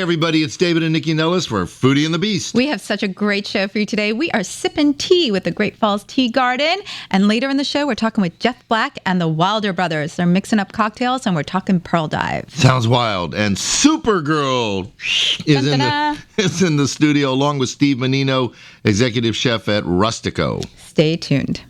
everybody, it's David and Nikki Nellis for Foodie and the Beast. We have such a great show for you today. We are sipping tea with the Great Falls Tea Garden. And later in the show, we're talking with Jeff Black and the Wilder Brothers. They're mixing up cocktails, and we're talking Pearl Dive. Sounds wild. And Supergirl is in the studio, along with Steve Mannino, executive chef at Rustico. Stay tuned.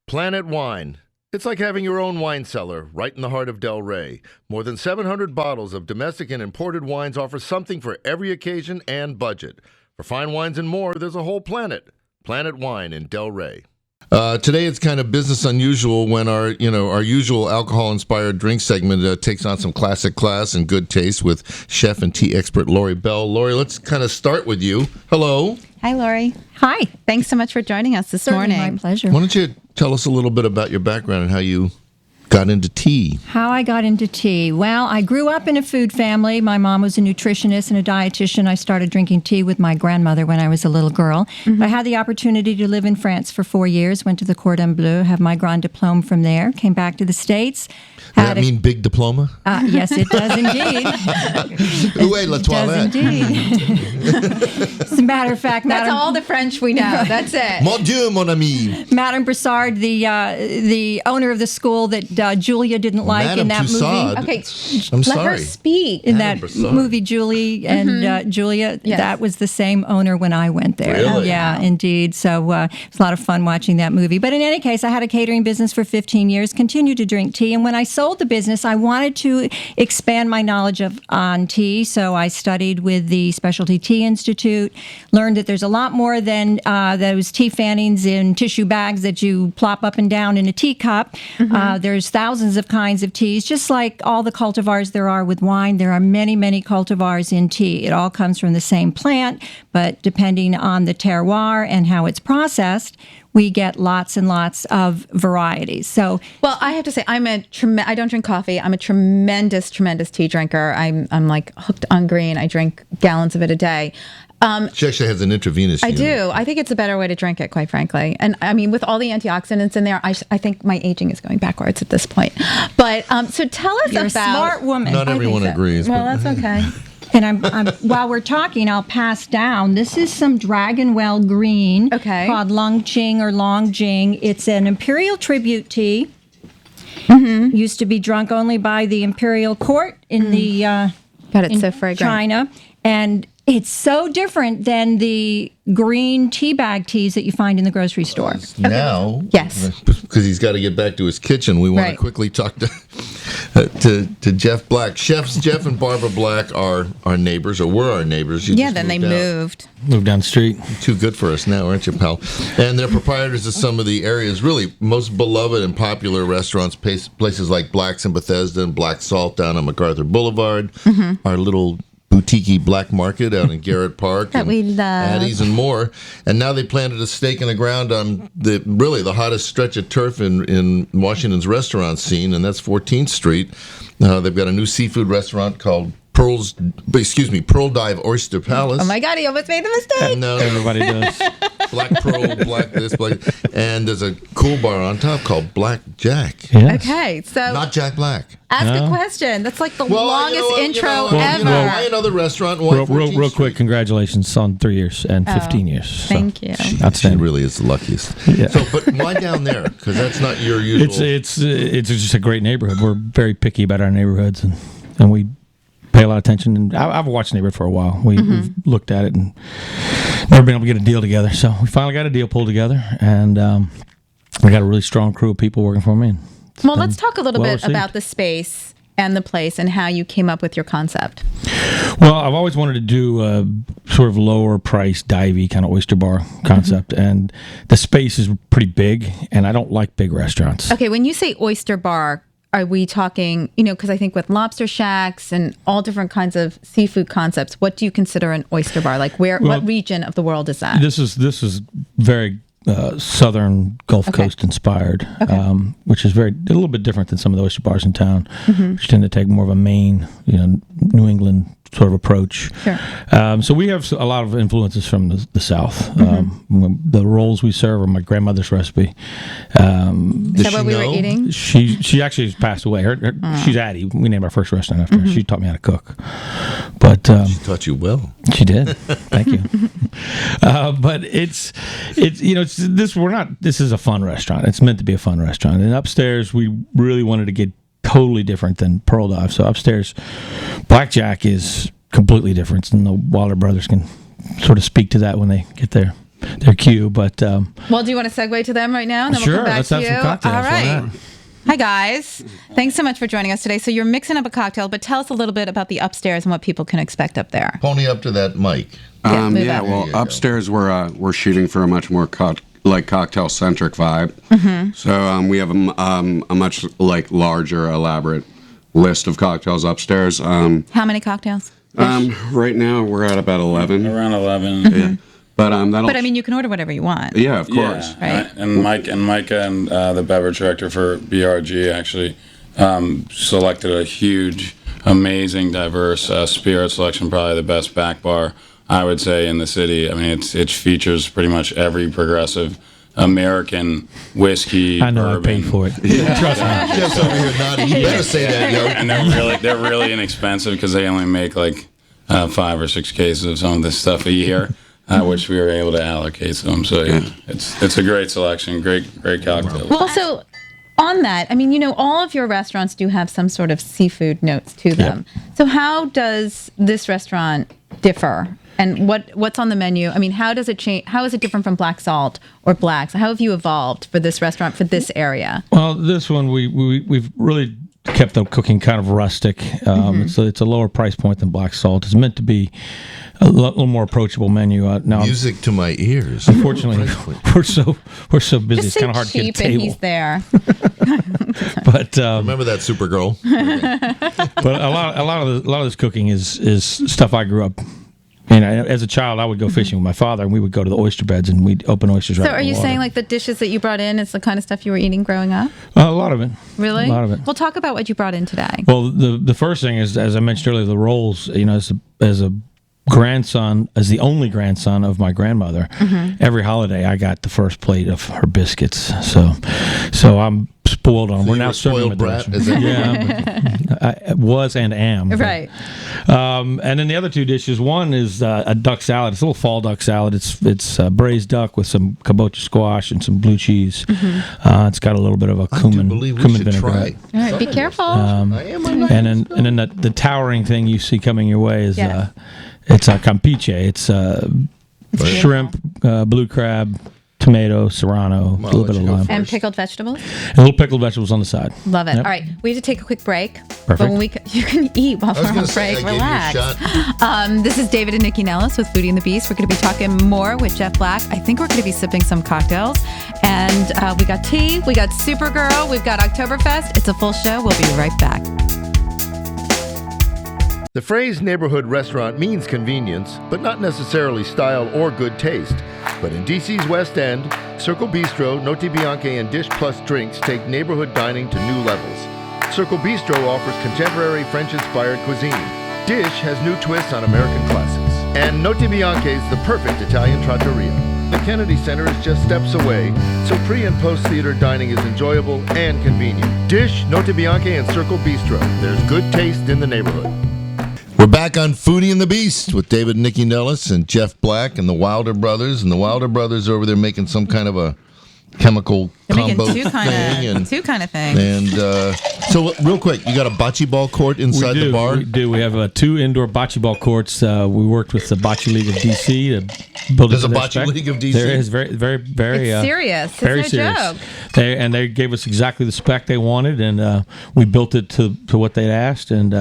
Planet Wine. It's like having your own wine cellar right in the heart of Del Rey. More than 700 bottles of domestic and imported wines offer something for every occasion and budget. For fine wines and more, there's a whole planet. Planet Wine in Del Rey. Today it's kind of business unusual when our usual alcohol-inspired drink segment takes on some classic class and good taste with chef and tea expert Laurie Bell. Laurie, let's kind of start with you. Hello. Hi, Laurie. Hi. Thanks so much for joining us this morning. My pleasure. Why don't you tell us a little bit about your background and how you got into tea? How I got into tea. Well, I grew up in a food family. My mom was a nutritionist and a dietitian. I started drinking tea with my grandmother when I was a little girl. Mm-hmm. I had the opportunity to live in France for 4 years, went to the Cordon Bleu, have my Grand Diplôme from there, came back to the States. Does that mean big diploma? Yes, it does indeed. Où est la toilette? It does indeed. As a matter of fact, that's all the French we know. That's it. Mon Dieu, mon ami. Madame Broussard, the owner of the school that Julia didn't like Madame in that Tussaud. movie. Okay, I'm let sorry. her speak. In Madame that Broussard. movie, Julie and Julia, Yes. that was the same owner when I went there. Really? Yeah, indeed. So it was a lot of fun watching that movie. But in any case, I had a catering business for 15 years, continued to drink tea. And when I sold the business, I wanted to expand my knowledge on tea. So I studied with the Specialty Tea Institute, learned that there's a lot more than those tea fannings in tissue bags that you plop up and down in a teacup. Mm-hmm. There's thousands of kinds of teas, just like all the cultivars there are with wine. There are many, many cultivars in tea. It all comes from the same plant, but depending on the terroir and how it's processed, we get lots and lots of varieties. So, well, I have to say, I don't drink coffee. I'm a tremendous tea drinker. I'm like hooked on green. I drink gallons of it a day. She actually has an intravenous unit. I do. I think it's a better way to drink it, quite frankly. And I mean, with all the antioxidants in there, I think my aging is going backwards at this point. But so tell us you're about... a smart woman. Not everyone agrees. Well, that's okay. And I'm while we're talking, I'll pass down. This is some Dragonwell Green, called Longqing or Longjing. It's an imperial tribute tea. Mm-hmm. Used to be drunk only by the imperial court in the God, it's so fragrant. China, and it's so different than the green tea bag teas that you find in the grocery store. Now, yes, because he's got to get back to his kitchen, we want to quickly talk to Jeff Black. Chefs Jeff and Barbara Black are our neighbors, or were our neighbors. Then they moved down the street. Too good for us now, aren't you, pal? And they're proprietors of some of the area's really most beloved and popular restaurants, places like Black's in Bethesda and Black Salt down on MacArthur Boulevard. Mm-hmm. Our little boutique black market out in Garrett Park, that we love, Addie's and more. And now they planted a stake in the ground on the hottest stretch of turf in Washington's restaurant scene, and that's 14th Street. They've got a new seafood restaurant called Pearl Dive Oyster Palace. Oh my God, he almost made the mistake. No, everybody does. Black Pearl, Black this, Black, and there's a cool bar on top called Black Jack. Yes. Okay, so not Jack Black. Ask a question. That's like the longest intro ever. Why another restaurant? Real quick, congratulations on 3 years and 15 years. So, thank you. Outstanding. She really is the luckiest. Yeah. So, but why down there? Because that's not your usual. It's just a great neighborhood. We're very picky about our neighborhoods, and we pay a lot of attention. And I've watched neighborhood for a while. We've looked at it and never been able to get a deal together. So we finally got a deal pulled together, and we got a really strong crew of people working for me. And well, let's talk a little bit about the space and the place and how you came up with your concept. Well, I've always wanted to do a sort of lower price, divey kind of oyster bar concept, and the space is pretty big, and I don't like big restaurants. Okay, when you say oyster bar, are we talking, because I think with lobster shacks and all different kinds of seafood concepts, what do you consider an oyster bar? Like what region of the world is that? This is very southern Gulf Coast inspired, which is a little bit different than some of the oyster bars in town, which tend to take more of a Maine, New England sort of approach. Sure. So we have a lot of influences from the South. The rolls we serve are my grandmother's recipe. Is that what we were eating? She actually has passed away. She's Addie. We named our first restaurant after her. She taught me how to cook. But She taught you well. she did. Thank you. But it's this is a fun restaurant. It's meant to be a fun restaurant. And upstairs, we really wanted to get totally different than Pearl Dive. So upstairs, Blackjack is completely different, and the Wilder brothers can sort of speak to that when they get their cue. But Well, do you want to segue to them right now? And then sure, we'll come back let's to have you. some cocktails. All Why right. not? Hi, guys. Thanks so much for joining us today. So you're mixing up a cocktail, but tell us a little bit about the upstairs and what people can expect up there. Pony up to that mic. move Yeah, up. well, There you go. upstairs we're shooting for a much more cocktail centric vibe. So we have a much larger, elaborate list of cocktails upstairs. How many cocktails? Right now we're at about 11. Around 11. Yeah. But that'll. But I mean, you can order whatever you want. yeah, of course. Right. And Micah and the beverage director for BRG actually selected a huge, amazing, diverse spirit selection. Probably the best back bar, I would say, in the city. I mean, it features pretty much every progressive American whiskey. I know I bourbon. paid for it. Trust me. Jeff's over here nodding. You better say that, yo. And they're really inexpensive because they only make 5 or 6 cases of some of this stuff a year. Which we were able to allocate to them. So yeah, it's a great selection, great cocktail. Well, also on that, I mean, all of your restaurants do have some sort of seafood notes to them. So how does this restaurant differ? And what's on the menu? I mean, how does it change? How is it different from Black Salt or Blacks? How have you evolved for this restaurant, for this area? Well, this one we've really kept the cooking kind of rustic. It's a lower price point than Black Salt. It's meant to be a little more approachable menu. Now, Music to my ears. unfortunately, we're so busy. Just It's kind of hard to cheap get a and table. he's there. But Remember that Supergirl? but a lot of this cooking is stuff I grew up. As a child, I would go fishing with my father, and we would go to the oyster beds, and we'd open oysters. So right are in the you water. saying the dishes that you brought in is the kind of stuff you were eating growing up? A lot of it? Really? A lot of it. Well, talk about what you brought in today. Well, the first thing is, as I mentioned earlier, the rolls. As a grandson, as the only grandson of my grandmother, every holiday I got the first plate of her biscuits. So I'm spoiled on them. We're you're now a serving spoiled them brat? at the Is that restaurant. I was and am. Right. And then the other two dishes. One is a duck salad. It's a little fall duck salad. It's braised duck with some kabocha squash and some blue cheese. It's got a little bit of a I do cumin believe we cumin should try. vinaigrette. All right, be careful. I am. I'm not. And then the towering thing you see coming your way is Yes. it's a campeche. It's shrimp, blue crab, tomato, serrano, a little let bit of you go lime, And pickled vegetables? and little pickled vegetables on the side. Love it. Yep. All right, we have to take a quick break. Perfect. But when you can eat while I was we're going on to say, break. I Relax. gave you a shot. This is David and Nikki Nellis with Foodie and the Beast. We're going to be talking more with Jeff Black. I think we're going to be sipping some cocktails. And we got tea, we got Supergirl, we've got Octoberfest. It's a full show. We'll be right back. The phrase neighborhood restaurant means convenience, but not necessarily style or good taste. But in DC's West End, Circle Bistro, Noti Bianche, and Dish Plus Drinks take neighborhood dining to new levels. Circle Bistro offers contemporary French-inspired cuisine. Dish has new twists on American classics. And Noti Bianche is the perfect Italian trattoria. The Kennedy Center is just steps away, so pre- and post-theater dining is enjoyable and convenient. Dish, Noti Bianche, and Circle Bistro. There's good taste in the neighborhood. We're back on Foodie and the Beast with David and Nikki Nellis and Jeff Black and the Wilder brothers. And the Wilder brothers over there making some kind of a chemical They're making combo two kind of things. And so, real quick, you got a bocce ball court inside the bar? We do. We have 2 indoor bocce ball courts. We worked with the Bocce League of DC to build There's it to a their Bocce spec. League of DC? There is very It's serious. It's very no serious. joke. They gave us exactly the spec they wanted, and we built it to what they'd asked, and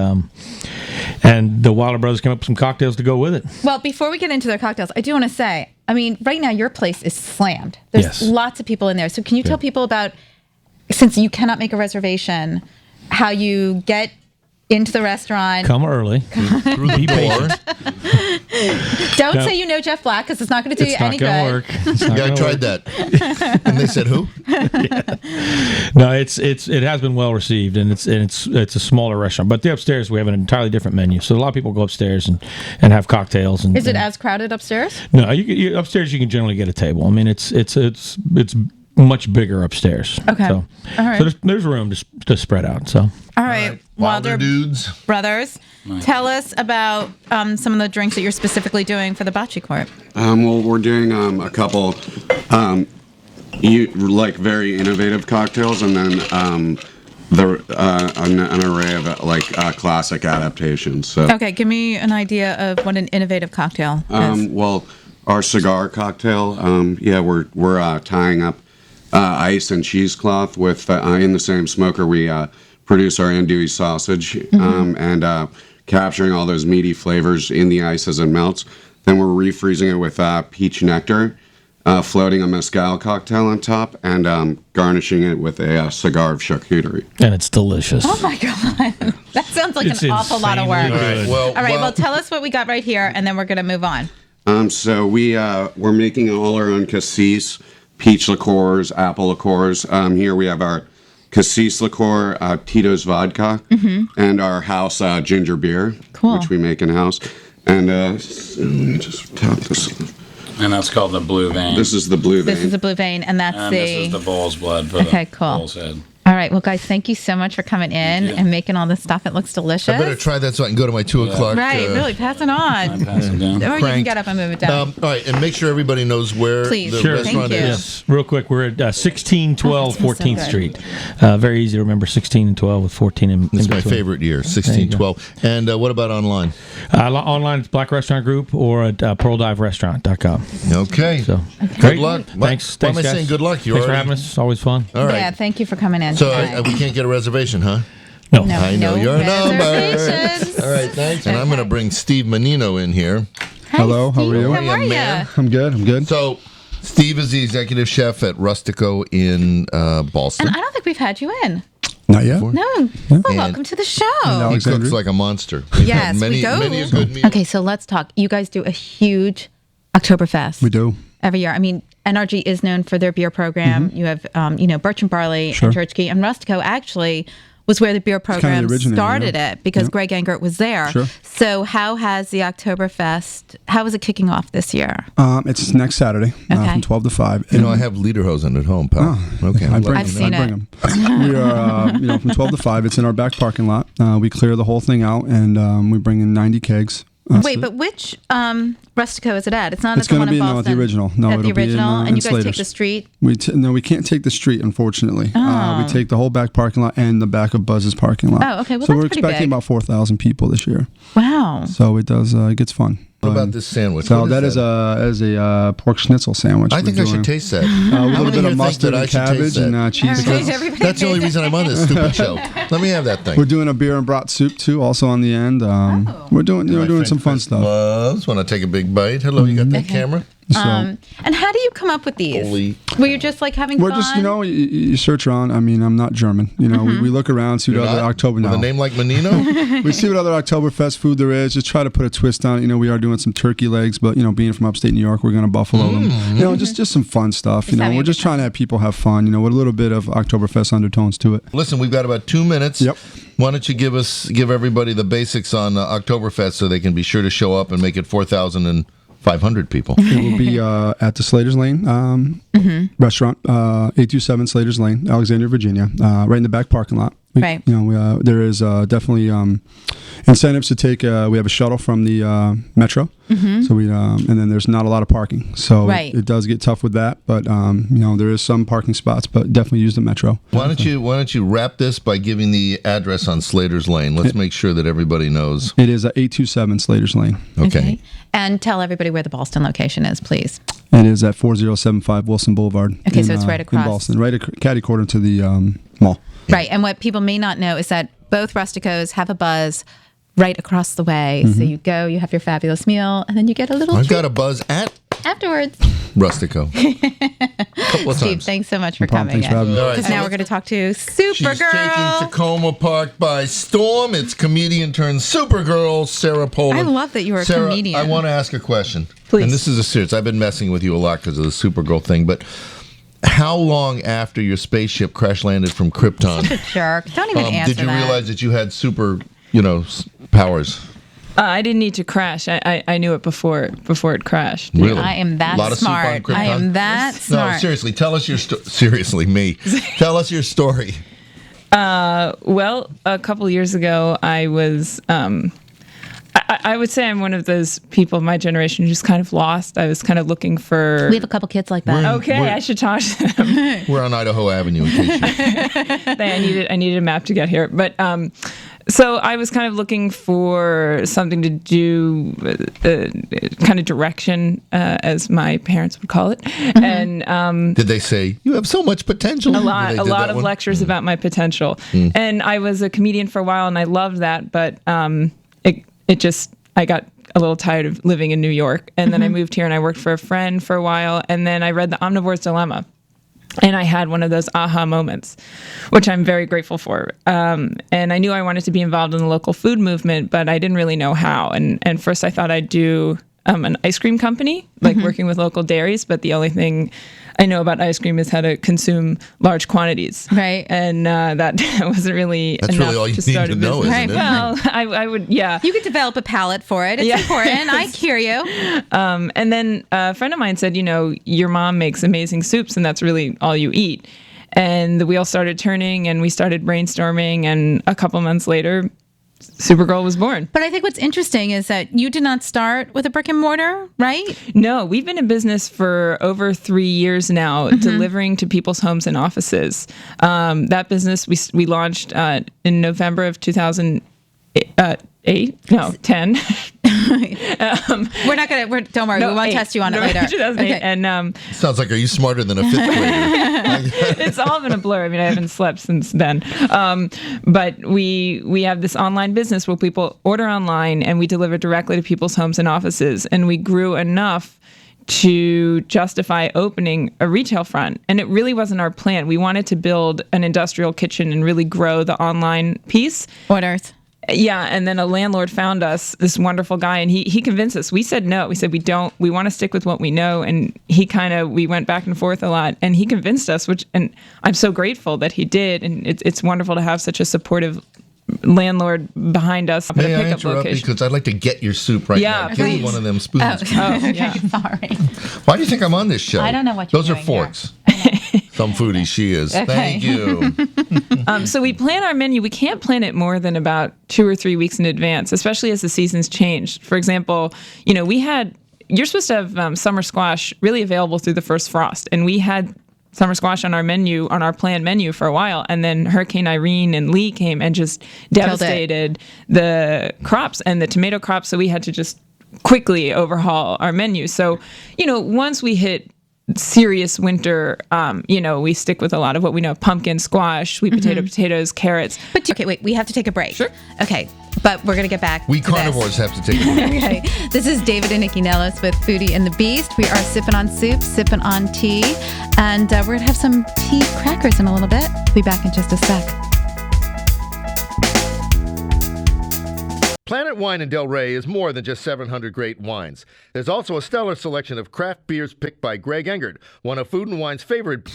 the Wilder brothers came up with some cocktails to go with it. Well, before we get into their cocktails, I do want to say, I mean, right now your place is slammed. There's Yes. lots of people in there. So can you tell people about, since you cannot make a reservation, how you get into the restaurant? Come early. Through the Be door. patient. Don't No. say you know Jeff Black because it's not going to do you It's not any going to good. work. It's not Yeah, I gonna tried work. that. And they said, who? No, it has been well received, and it's a smaller restaurant. But the upstairs we have an entirely different menu, so a lot of people go upstairs and have cocktails. And Is it as crowded upstairs? No, upstairs you can generally get a table. I mean, it's much bigger upstairs. Okay. So, All right. so there's room to spread out. So All right, Wilder dudes. Brothers, tell us about some of the drinks that you're specifically doing for the bocce court. Well, we're doing a couple, very innovative cocktails, and then an array of classic adaptations. So, Okay, give me an idea of what an innovative cocktail is. well, our cigar cocktail, we're tying up ice and cheesecloth with in the same smoker we produce our andouille sausage, and capturing all those meaty flavors in the ice as it melts. Then we're refreezing it with peach nectar, floating a mezcal cocktail on top, and garnishing it with a cigar of charcuterie. and it's delicious. Oh my God, that sounds like It's an awful lot of work. insanely good. All right, well, tell us what we got right here, and then we're going to move on. So we're making all our own cassis, peach liqueurs, apple liqueurs. Here we have our cassis liqueur, Tito's vodka, and our house ginger beer, Cool. which we make in house. And let me just tap this. And that's called the Blue Vein. This is the blue vein. This is the blue vein, and that's and the. this is the bull's blood for Okay, the cool. bull's head. All right, well, guys, thank you so much for coming in you. and making all this stuff. It looks delicious. I better try that so I can go to my 2 o'clock. Right, really, pass it on. Pass it down. Or you can Crank. get up and move it down. All right, and make sure everybody knows where Please. the Sure. restaurant Thank you. is. Yes, real quick, we're at 1612 Oh, that smells so 14th good. Street. Very easy to remember, 16 and 12 with 14 in It's in my between. favorite year, 1612. And what about online? Online, it's Black Restaurant Group or at pearldiverestaurant.com. Okay. So, Good luck. Thanks. Why am I guys. saying good luck? You Thanks for already- having us. It's always fun. All right. Yeah, thank you for coming in. So today. we can't get a reservation, huh? No. No. I know your number. reservations. All right, thanks. And I'm going to bring Steve Mannino in here. Hello, how are you? How are you? man? I'm good. I'm good. So Steve is the executive chef at Rustico in Ballston. And I don't think we've had you in. Not yet. No. Well, welcome to the show. He Alexandria. cooks like a monster. We've Yes, had many, we go. many a good meal. Okay, so let's talk. You guys do a huge Oktoberfest. We do. Every year. I mean, NRG is known for their beer program. You have, Birch and Barley Sure. and Church Key. And Rustico actually was where the beer program originator, started yeah. it because Yeah. Greg Engert was there. Sure. So how has the Oktoberfest, how is it kicking off this year? It's next Saturday Okay. from 12 to 5. You know, I have Lederhosen at home, pal. Okay. I bring I've them. seen I bring them. We are, from 12 to 5. It's in our back parking lot. We clear the whole thing out, and we bring in 90 kegs. Wait, but which Rustico is it at? It's not It's at the one going to in be Boston. the original. No, at the it'll be in, original, and in you guys take Slater's. the street. No, we can't take the street, unfortunately. Oh. We take the whole back parking lot and the back of Buzz's parking lot. Oh, okay. Well, so that's we're pretty expecting big. about 4,000 people this year. Wow. So it does. It gets fun. What about this sandwich? So What that is a pork schnitzel sandwich. I we're think I should doing. taste that. A How little many bit here of think mustard that I and should taste cabbage that? and cheese. Okay, sauce. everybody That's the only reason I'm on this stupid show. Let me have that thing. We're doing a beer and brat soup too, also on the end. We're doing My doing friend some fun Chris stuff. Loves when I take a big bite. Hello, you got that camera? So And how do you come up with these? Holy- Were you just like having we're fun? just you search around. I mean, I'm not German. We look around, see what You're other not? October With now. a name like Menino? We see what other Oktoberfest food there is. Just try to put a twist on it. We are doing some turkey legs, but being from upstate New York, we're going to buffalo them. Just some fun stuff. having We're a just good trying to have people have fun. With a little bit of Oktoberfest undertones to it. Listen, we've got about 2 minutes. Yep. Why don't you give everybody the basics on Oktoberfest so they can be sure to show up and make it 4,500 people. It will be at the Slater's Lane restaurant, 827 Slater's Lane, Alexandria, Virginia, right in the back parking lot. Right. There is definitely incentives to take. We have a shuttle from the metro, so and then there's not a lot of parking, so Right. it does get tough with that. But there is some parking spots, but definitely use the metro. Why don't you wrap this by giving the address on Slater's Lane? Let's make sure that everybody knows. It is 827 Slater's Lane. Okay. And tell everybody where the Boston location is, please. It is at 4075 Wilson Boulevard. Okay, so it's right across. in Boston, right catty corner to the mall. Right. And what people may not know is that both Rusticos have a buzz right across the way. So you go, you have your fabulous meal, and then you get a little I've treat got a buzz at afterwards. Rustico. Couple of Steve, times. thanks so much for problem. coming Thanks for having in. me. All right, Because so now we're going to talk to Supergirl. She's taking Tacoma Park by storm. It's comedian turned Supergirl, Sarah Polon. I love that you were a Sarah, comedian. I want to ask a question. Please. And this is a serious. I've been messing with you a lot because of the Supergirl thing, but how long after your spaceship crash landed from Krypton Jerk. Don't even answer did you that. realize that you had super, powers? I didn't need to crash. I knew it before it crashed. Really? I am that Lot of soup on smart. Krypton? I am that smart. No, seriously, tell us your seriously, me. Tell us your story. Well, a couple years ago, I was. I would say I'm one of those people of my generation who just kind of lost. I was kind of looking for. We have a couple kids like that. Okay, I should talk to them. We're on Idaho Avenue. In case I needed a map to get here, but so I was kind of looking for something to do, kind of direction, as my parents would call it, and did they say you have so much potential? a lot of lectures about my potential, and I was a comedian for a while, and I loved that, but I got a little tired of living in New York, and then I moved here and I worked for a friend for a while, and then I read The Omnivore's Dilemma. And I had one of those aha moments, which I'm very grateful for. And I knew I wanted to be involved in the local food movement, but I didn't really know how. And first I thought I'd do an ice cream company, like working with local dairies. But the only thing I know about ice cream is how to consume large quantities. Right. And that wasn't really That's enough really all you to start need a to know, business. isn't it? Well, I would, yeah. You could develop a palate for it. It's important. I hear you. And then a friend of mine said, your mom makes amazing soups and that's really all you eat. And the wheel started turning and we started brainstorming, and a couple months later, Supergirl was born. But I think what's interesting is that you did not start with a brick and mortar, right? No, we've been in business for over 3 years now, delivering to people's homes and offices. That business we launched in November of 10. We're not gonna. Don't worry. We won't test you on it later. 2008. Okay. And Sounds like, are you smarter than a fifth grader? it's all been a blur. I mean, I haven't slept since then. But we have this online business where people order online and we deliver directly to people's homes and offices. And we grew enough to justify opening a retail front. And it really wasn't our plan. We wanted to build an industrial kitchen and really grow the online piece. Orders. Yeah, and then a landlord found us, this wonderful guy, and he convinced us. We said no. We said we want to stick with what we know, and we went back and forth a lot, and he convinced us, and I'm so grateful that he did, and it's wonderful to have such a supportive landlord behind us at a May I pickup interrupt location. because I'd like to get your soup right Yeah, now. Give me please. one of them spoons. Okay, sorry. Why do you think I'm on this show? I don't know what you're Those are doing here. forks. Some foodie she is. Thank you. So we plan our menu. We can't plan it more than about 2 or 3 weeks in advance, especially as the seasons change. For example, you're supposed to have summer squash really available through the first frost, and we had summer squash on our planned menu for a while, and then Hurricane Irene and Lee came and just devastated the crops and the tomato crops, so we had to just quickly overhaul our menu. So, once we hit serious winter, we stick with a lot of what we know: pumpkin, squash, sweet potato, potatoes, carrots. But okay, wait. We have to take a break. Sure. Okay, but we're gonna get back. We to carnivores this. have to take a break. Okay, this is David and Nikki Nellis with Foodie and the Beast. We are sipping on soup, sipping on tea, and we're gonna have some tea crackers in a little bit. We'll be back in just a sec. Planet Wine in Del Rey is more than just 700 great wines. There's also a stellar selection of craft beers picked by Greg Engert, one of Food and Wine's favorite.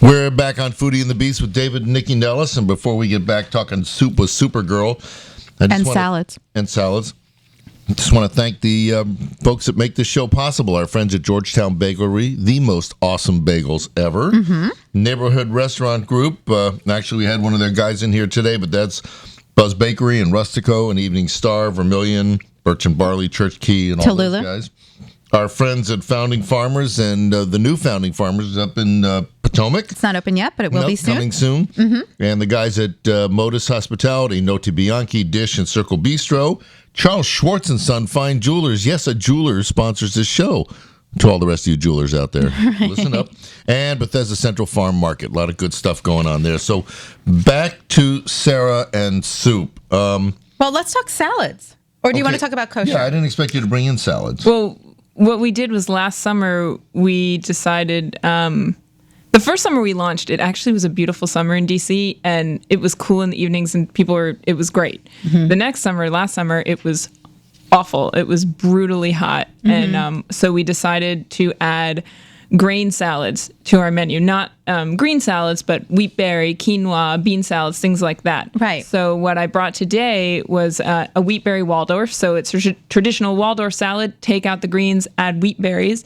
We're back on Foodie and the Beast with David and Nikki Nellis, and before we get back talking soup with Supergirl. Salads. And salads. I just want to thank the folks that make this show possible. Our friends at Georgetown Bakery, the most awesome bagels ever. Neighborhood Restaurant Group. Actually, we had one of their guys in here today, but that's Buzz Bakery and Rustico and Evening Star, Vermilion, Birch and Barley, Church Key, and all those guys. Our friends at Founding Farmers and the new Founding Farmers up in Potomac. It's not open yet, but it will be soon. Coming soon. And the guys at Modus Hospitality, Noti Bianchi, Dish, and Circle Bistro. Charles Schwartz and Son Fine Jewelers. Yes, a jeweler sponsors this show. To all the rest of you jewelers out there, listen up. And Bethesda Central Farm Market. A lot of good stuff going on there. So back to Sarah and soup. Well, let's talk salads. Or do you want to talk about kosher? Yeah, I didn't expect you to bring in salads. Well, what we did was last summer we decided, the first summer we launched, it actually was a beautiful summer in DC, and it was cool in the evenings and it was great. The last summer, it was awful. It was brutally hot. And so we decided to add grain salads to our menu, not green salads, but wheat berry, quinoa, bean salads, things like that. Right. So what I brought today was a wheat berry Waldorf. So it's a traditional Waldorf salad. Take out the greens, add wheat berries,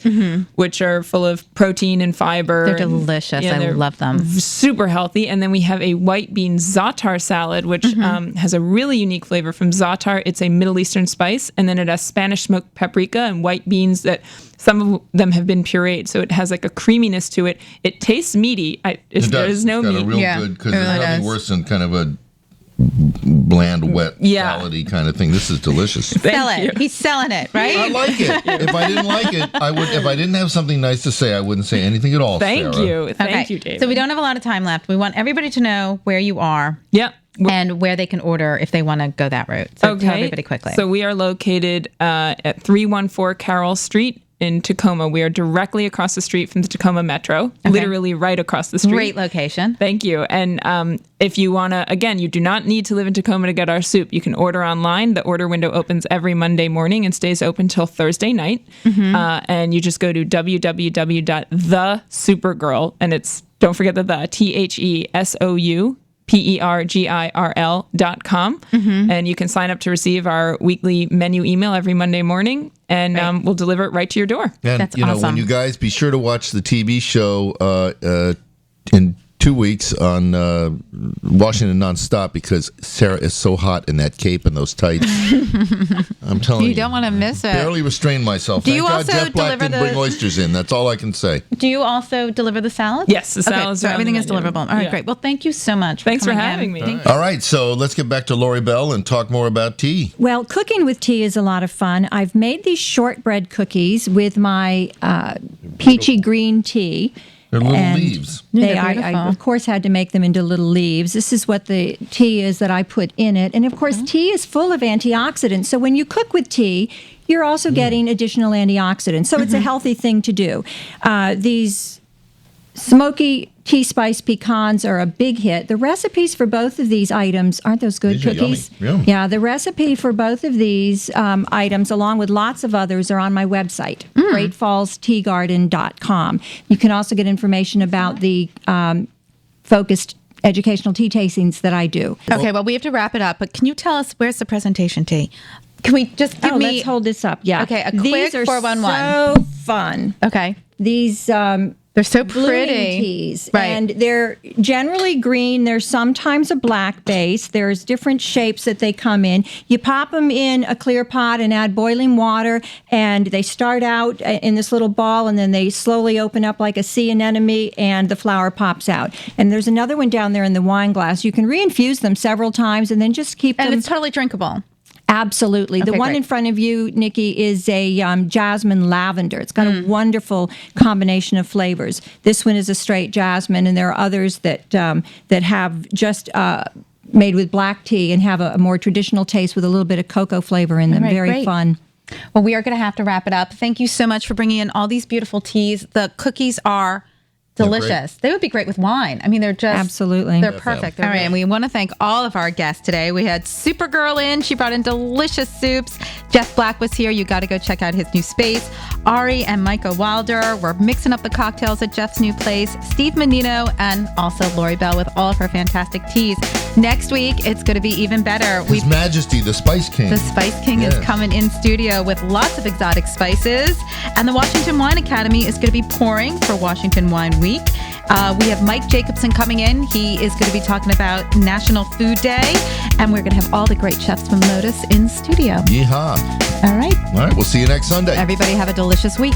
which are full of protein and fiber. They're delicious. I they're love them. Super healthy. And then we have a white bean za'atar salad, which has a really unique flavor from za'atar. It's a Middle Eastern spice, and then it has Spanish smoked paprika and white beans that some of them have been pureed, so it has like a creaminess to it. It tastes meaty. There's no It's got meat. a real Yeah, good, because it there's really nothing does. worse than kind of a bland, wet, Yeah. salad-y kind of thing. This is delicious. Sell you. it. He's selling it, I right? like it. If I didn't like it, I would. If I didn't have something nice to say, I wouldn't say anything at all. Thank Sarah. you. Thank you, David. So we don't have a lot of time left. We want everybody to know where you are Yep. and where they can order if they want to go that route. So tell everybody quickly. So we are located at 314 Carroll Street in Tacoma. We are directly across the street from the Tacoma Metro, literally right across the street. Great location. Thank you. And if you want to, again, you do not need to live in Tacoma to get our soup. You can order online. The order window opens every Monday morning and stays open till Thursday night. And you just go to www.thesupergirl, and it's, don't forget the TESOUPERGIRL.com. And you can sign up to receive our weekly menu email every Monday morning, and we'll deliver it right to your door. And That's when awesome. you guys be sure to watch the TV show in 2 weeks on Washington Nonstop, because Sarah is so hot in that cape and those tights. I'm telling you. You don't want to miss it. Barely restrain myself. Do Thank you God also Jeff Black deliver didn't bring the- oysters in. That's all I can say. Do you also deliver the salad? Yes, the salads so are on everything the is menu. deliverable. All right, Yeah. great. Well, thank you so much. Thanks for coming in. having me. All right, so let's get back to Laurie Bell and talk more about tea. Well, cooking with tea is a lot of fun. I've made these shortbread cookies with my peachy green tea. They're little And leaves. They're I, beautiful. of course, had to make them into little leaves. This is what the tea is that I put in it. And of course, tea is full of antioxidants. So when you cook with tea, you're also getting additional antioxidants. So it's a healthy thing to do. These smoky tea spice pecans are a big hit. The recipes for both of these items, aren't those good These are cookies? yummy. Yeah, the recipe for both of these items, along with lots of others, are on my website, greatfallsteagarden.com. You can also get information about the focused educational tea tastings that I do. Okay, well, we have to wrap it up, but can you tell us where's the presentation tea? Can we just give me... Let's hold this up. Yeah. Okay, a These quick are 411. so fun. Okay. These They're so blooming pretty. teas, Right. and they're generally green. There's sometimes a black base. There's different shapes that they come in. You pop them in a clear pot and add boiling water, and they start out in this little ball, and then they slowly open up like a sea anemone, and the flower pops out. And there's another one down there in the wine glass. You can reinfuse them several times, and then just keep And them. it's totally drinkable. Absolutely. The Okay, one great. in front of you, Nikki, is a jasmine lavender. It's got a wonderful combination of flavors. This one is a straight jasmine, and there are others that that have just made with black tea and have a more traditional taste with a little bit of cocoa flavor in them. All right, Very great. fun. Well, we are going to have to wrap it up. Thank you so much for bringing in all these beautiful teas. The cookies are delicious. They would be great with wine. I mean, they're just Absolutely. They're perfect. All right, and we want to thank all of our guests today. We had Supergirl in. She brought in delicious soups. Jeff Black was here. You got to go check out his new space. Ari and Micah Wilder. We're mixing up the cocktails at Jeff's new place. Steve Mannino and also Laurie Bell with all of her fantastic teas. Next week, it's going to be even better. His Majesty, the Spice King. The Spice King is Yes. coming in studio with lots of exotic spices. And the Washington Wine Academy is going to be pouring for Washington Wine Week. We have Mike Jacobson coming in. He is going to be talking about National Food Day. And we're going to have all the great chefs from Lotus in studio. Yeehaw. All right. All right, we'll see you next Sunday. Everybody have a delicious week.